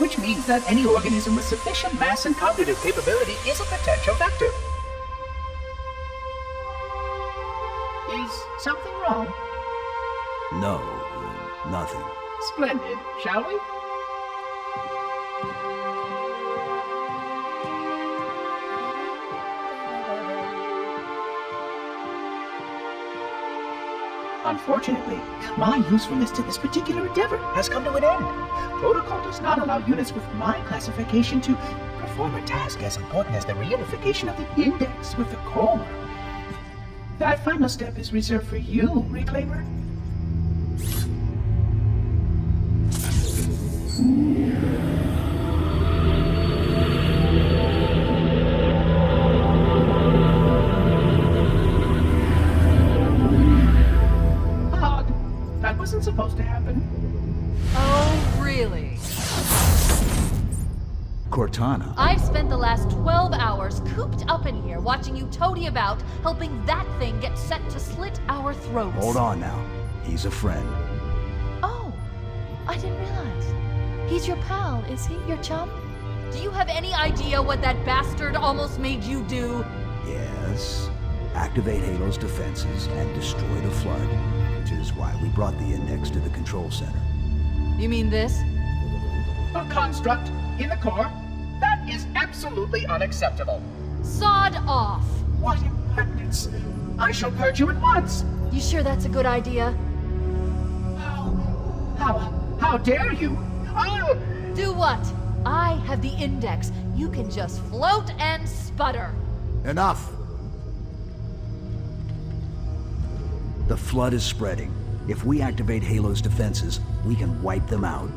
which means that any organism with sufficient mass and cognitive capability is a potential vector. Is something wrong? No, nothing. Splendid, shall we? Unfortunately, my usefulness to this particular endeavor has come to an end. Protocol does not allow units with my classification to perform a task as important as the reunification of the index with the core. That final step is reserved for you, Reclaimer. That wasn't supposed to happen. Oh, really? Cortana. I've spent the last 12 hours cooped up in here watching you toady about, helping that thing get set to slit our throats. Hold on now. He's a friend. Oh, I didn't realize. He's your pal, is he? Your chum? Do you have any idea what that bastard almost made you do? Yes. Activate Halo's defenses and destroy the Flood, which is why we brought the index to the control center. You mean this? A construct in the core? That is absolutely unacceptable. Sod off! What impertinence! I shall purge you at once! You sure that's a good idea? How dare you? Oh! Do what? I have the index. You can just float and sputter. Enough! The Flood is spreading. If we activate Halo's defenses, we can wipe them out.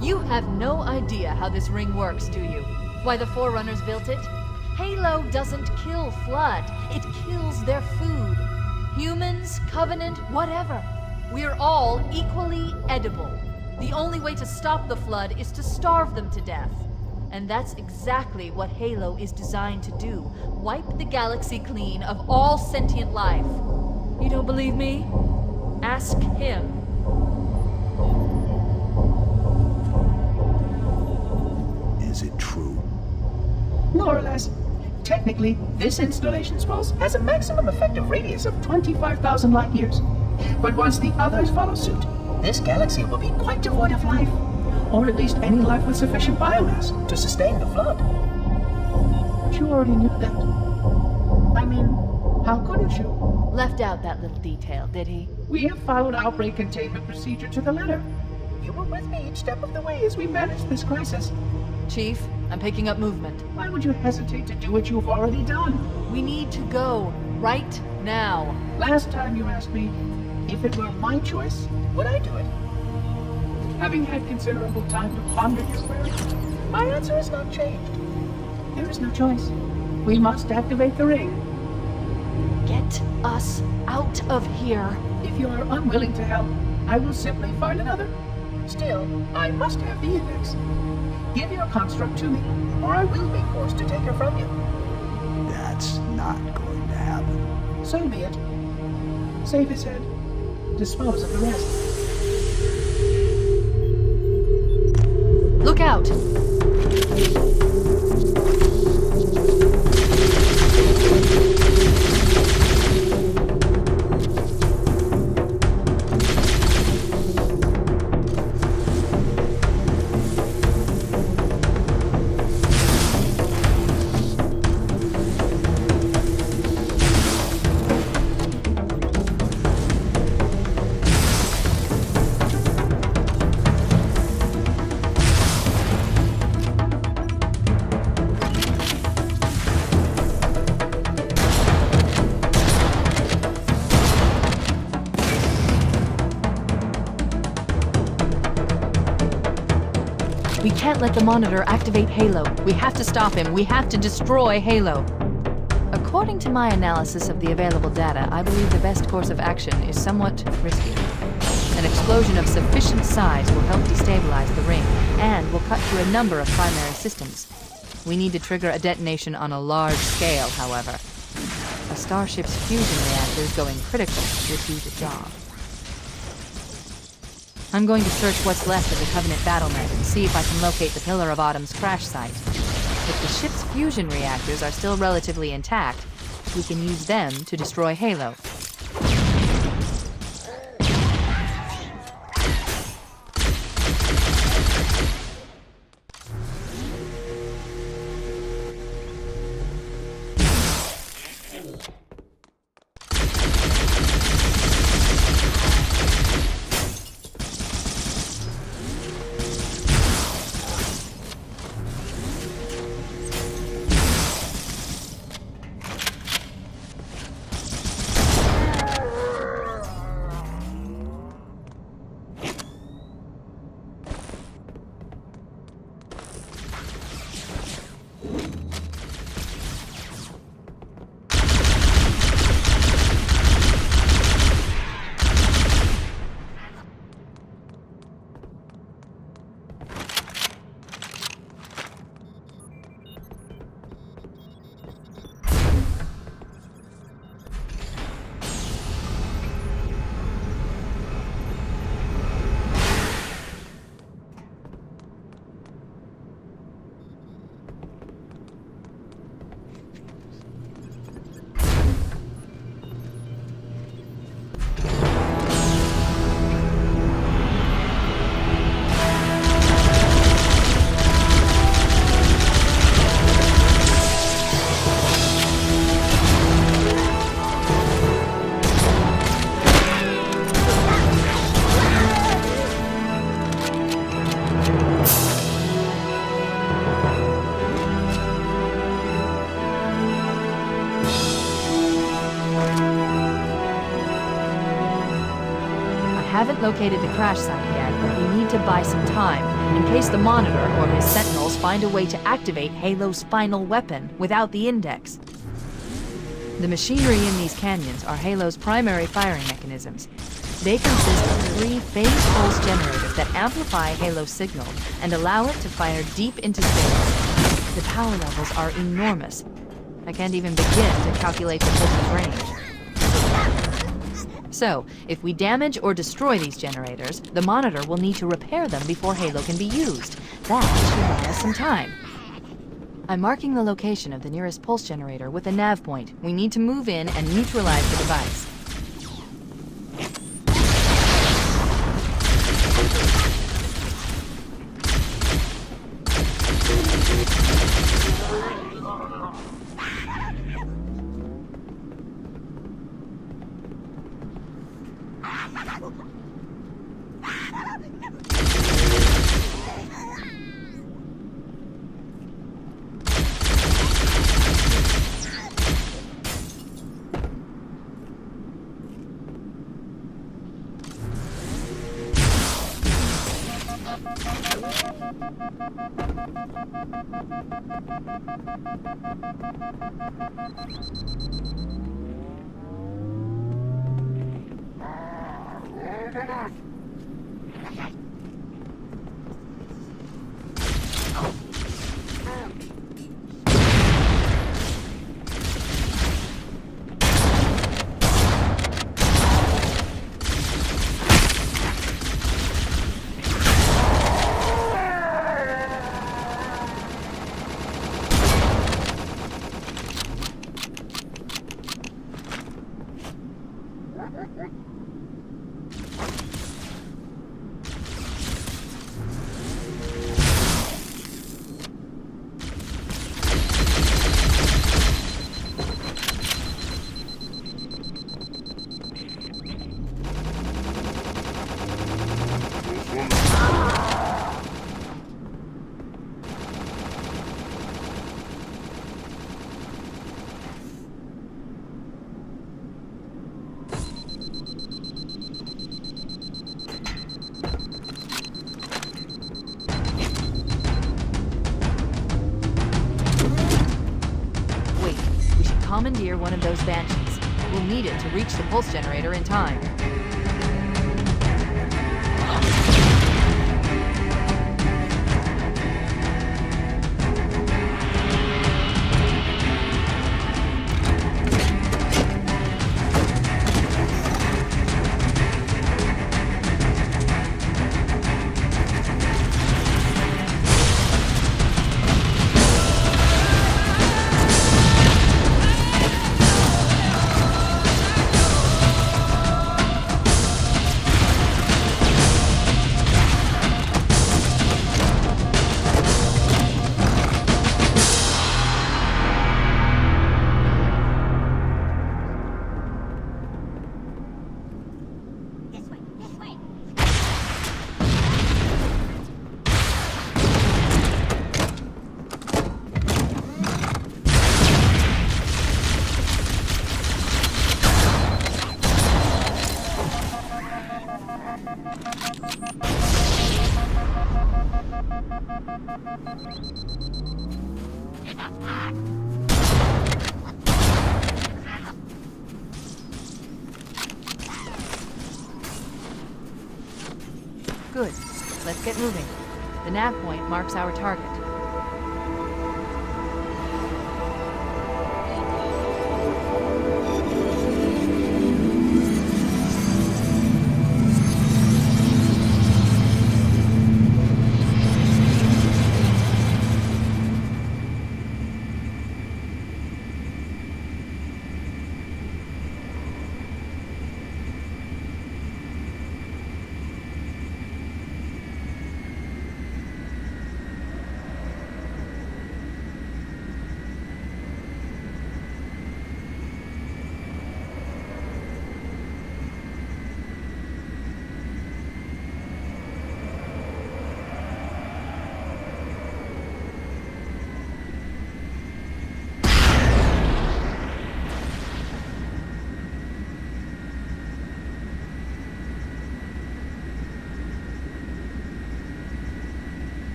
You have no idea how this ring works, do you? Why the Forerunners built it? Halo doesn't kill Flood. It kills their food. Humans, Covenant, whatever. We're all equally edible. The only way to stop the Flood is to starve them to death. And that's exactly what Halo is designed to do. Wipe the galaxy clean of all sentient life. You don't believe me? Ask him. Is it true? More or less. Technically, this installation's pulse has a maximum effective radius of 25,000 light years. But once the others follow suit, this galaxy will be quite devoid of life. Or at least any life with sufficient biomass to sustain the Flood. But you already knew that. I mean, how couldn't you? Left out that little detail, did he? We have followed outbreak containment procedure to the letter. You were with me each step of the way as we managed this crisis. Chief, I'm picking up movement. Why would you hesitate to do what you've already done? We need to go. Right now. Last time you asked me, if it were my choice, would I do it? Having had considerable time to ponder your query, my answer has not changed. There is no choice. We must activate the ring. Get us out of here. If you are unwilling to help, I will simply find another. Still, I must have the index. Give your construct to me, or I will be forced to take her from you. That's not going to happen. So be it. Save his head. Dispose of the rest. Look out! We can't let the Monitor activate Halo. We have to stop him. We have to destroy Halo. According to my analysis of the available data, I believe the best course of action is somewhat risky. An explosion of sufficient size will help destabilize the ring, and will cut through a number of primary systems. We need to trigger a detonation on a large scale, however. A starship's fusion reactors going critical would do the job. I'm going to search what's left of the Covenant battlement and see if I can locate the Pillar of Autumn's crash site. If the ship's fusion reactors are still relatively intact, we can use them to destroy Halo. Haven't located the crash site yet, but we need to buy some time, in case the Monitor or his Sentinels find a way to activate Halo's final weapon without the Index. The machinery in these canyons are Halo's primary firing mechanisms. They consist of 3 phase pulse generators that amplify Halo's signal and allow it to fire deep into space. The power levels are enormous. I can't even begin to calculate the pulse's range. So, if we damage or destroy these generators, the Monitor will need to repair them before Halo can be used. That should buy us some time. I'm marking the location of the nearest pulse generator with a nav point. We need to move in and neutralize the device. Commandeer one of those Banshees. We'll need it to reach the pulse generator in time. Good. Let's get moving. The nav point marks our target.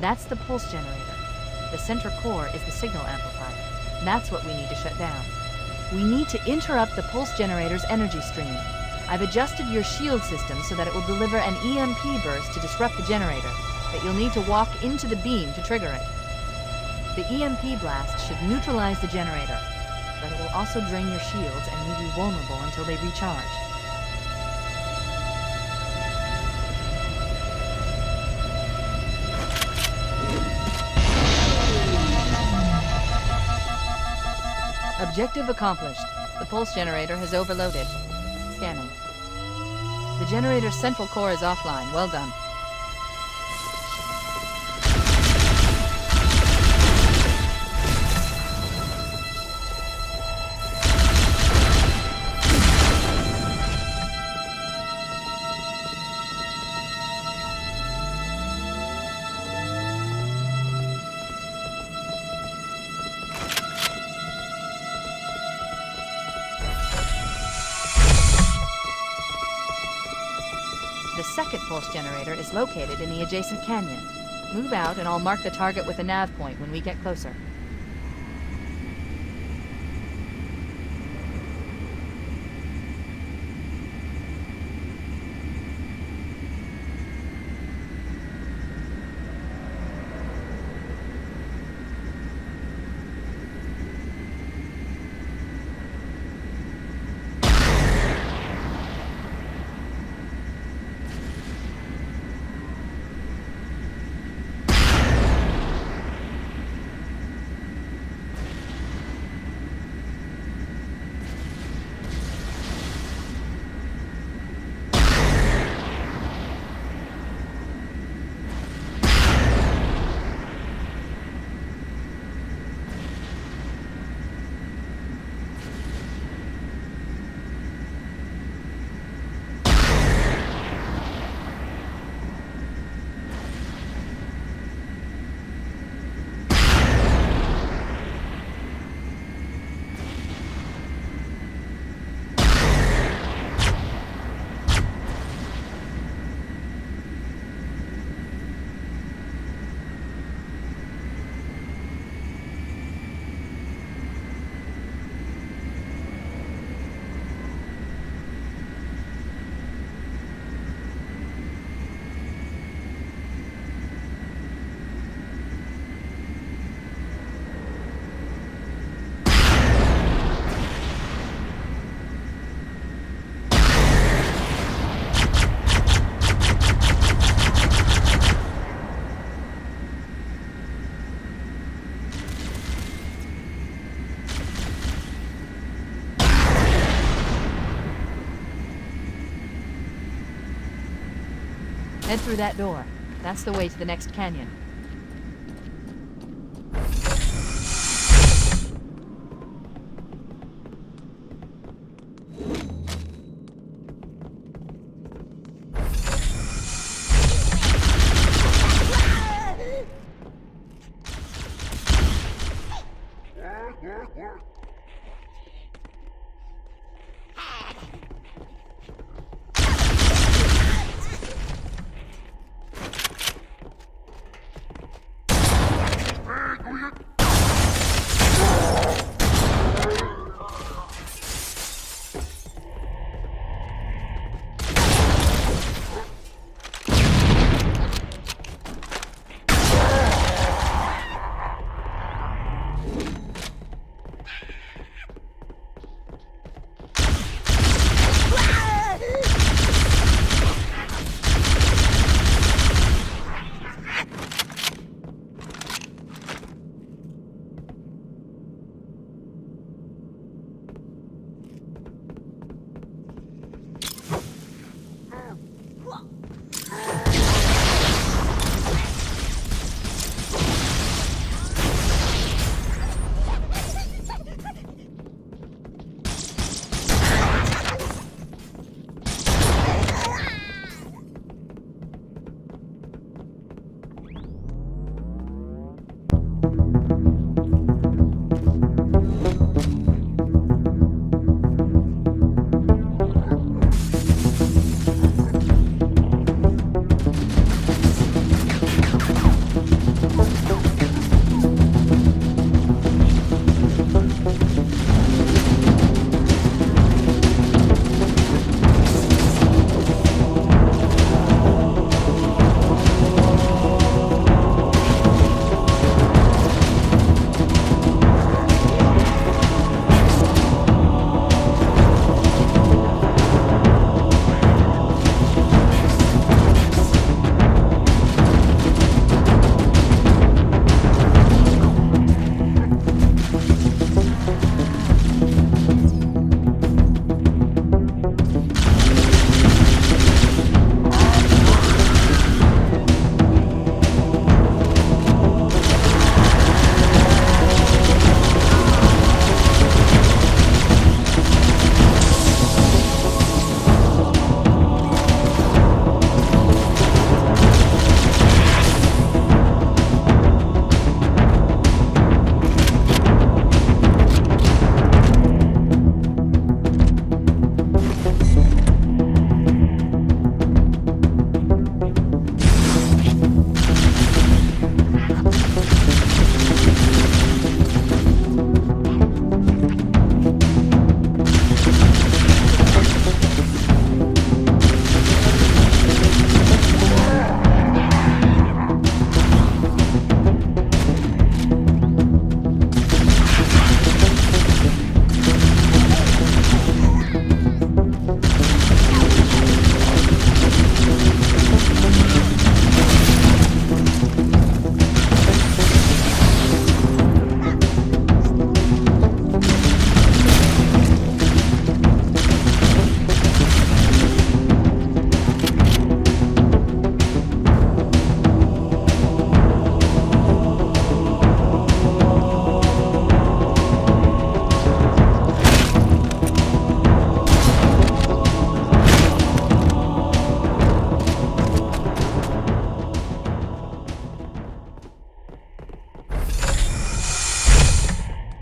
That's the pulse generator. The center core is the signal amplifier. That's what we need to shut down. We need to interrupt the pulse generator's energy stream. I've adjusted your shield system so that it will deliver an EMP burst to disrupt the generator, but you'll need to walk into the beam to trigger it. The EMP blast should neutralize the generator, but it will also drain your shields and leave you vulnerable until they recharge. Objective accomplished. The pulse generator has overloaded. Scanning. The generator's central core is offline. Well done. The second pulse generator is located in the adjacent canyon. Move out and I'll mark the target with a nav point when we get closer. Head through that door. That's the way to the next canyon.